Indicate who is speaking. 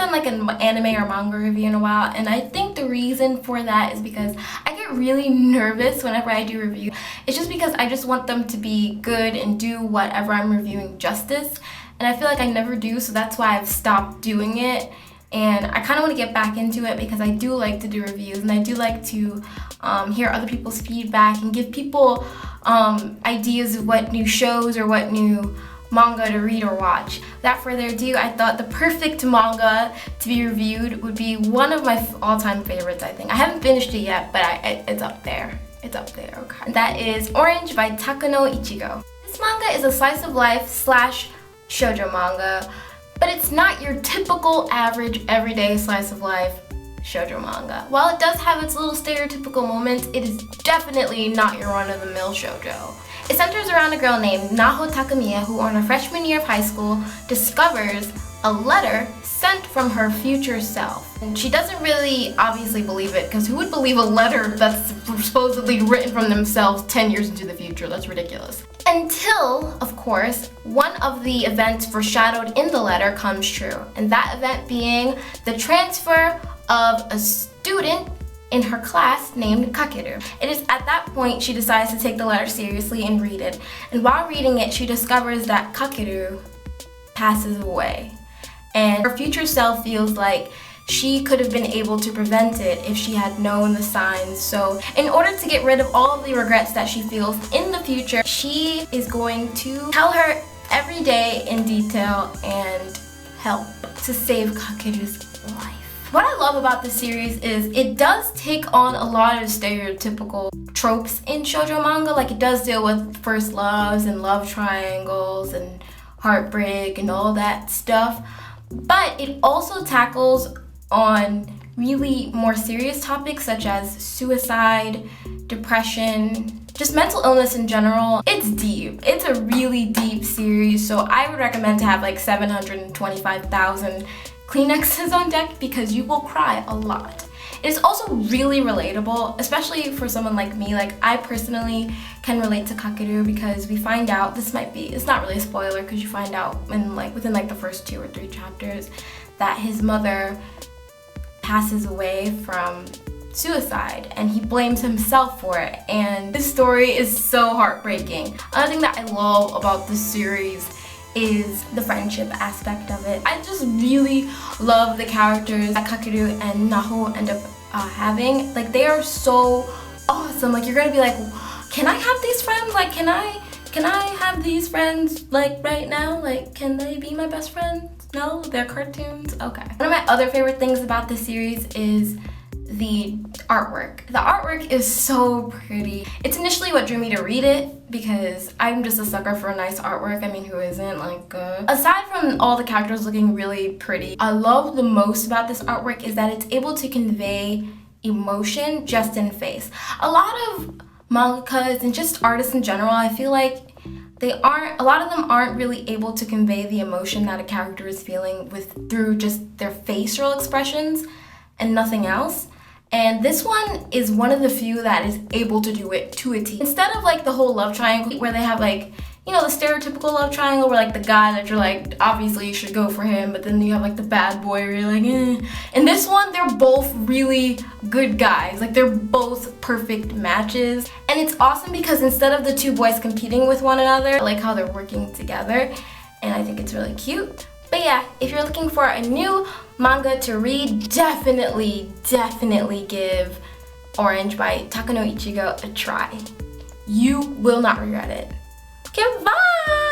Speaker 1: done like an anime or manga review in a while, and I think the reason for that is because I get really nervous whenever I do reviews. It's just because I just want them to be good and do whatever I'm reviewing justice, and I feel like I never do, so that's why I've stopped doing it. And I kind of want to get back into it because I do like to do reviews, and I do like to hear other people's feedback and give people ideas of what new shows or what new manga to read or watch. Without further ado, I thought the perfect manga to be reviewed would be one of my all-time favorites, I think. I haven't finished it yet, but it's up there. It's up there, okay. And that is Orange by Takano Ichigo. This manga is a slice of life / shoujo manga, but it's not your typical average everyday slice of life shoujo manga. While it does have its little stereotypical moments, it is definitely not your run-of-the-mill shoujo. It centers around a girl named Naho Takamiya who, on her freshman year of high school, discovers a letter sent from her future self. And she doesn't really obviously believe it, because who would believe a letter that's supposedly written from themselves 10 years into the future? That's ridiculous. Until, of course, one of the events foreshadowed in the letter comes true, and that event being the transfer of a student in her class named Kakeru. It is at that point she decides to take the letter seriously and read it. And while reading it, she discovers that Kakeru passes away. And her future self feels like she could have been able to prevent it if she had known the signs. So in order to get rid of all of the regrets that she feels in the future, she is going to tell her every day in detail and help to save Kakeru's life. What I love about this series is it does take on a lot of stereotypical tropes in shoujo manga. Like, it does deal with first loves and love triangles and heartbreak and all that stuff. But it also tackles on really more serious topics such as suicide, depression, just mental illness in general. It's deep. It's a really deep series, so I would recommend to have like 725,000 Kleenexes on deck because you will cry a lot. It's also really relatable, especially for someone like me. Like, I personally can relate to Kakeru because we find out, it's not really a spoiler because you find out within the first 2 or 3 chapters that his mother passes away from suicide and he blames himself for it, and this story is so heartbreaking. Another thing that I love about this series is the friendship aspect of it. I just really love the characters that Kakeru and Naho end up having. Like, they are so awesome. Like, you're gonna be like, can I have these friends? Like, can I have these friends like right now? Like, can they be my best friends? No, they're cartoons? Okay. One of my other favorite things about this series is the artwork. The artwork is so pretty. It's initially what drew me to read it because I'm just a sucker for nice artwork. I mean, who isn't? Aside from all the characters looking really pretty, I love the most about this artwork is that it's able to convey emotion just in face. A lot of mangakas and just artists in general, I feel like a lot of them aren't really able to convey the emotion that a character is feeling through just their facial expressions and nothing else. And this one is one of the few that is able to do it to a T. Instead of like the whole love triangle where they have like, you know, the stereotypical love triangle where like the guy that you're like, obviously you should go for him, but then you have like the bad boy where you're like, eh. In this one, they're both really good guys. Like, they're both perfect matches. And it's awesome because instead of the 2 boys competing with one another, I like how they're working together. And I think it's really cute. But yeah, if you're looking for a new manga to read, definitely give Orange by Takano Ichigo a try. You will not regret it. Okay, bye!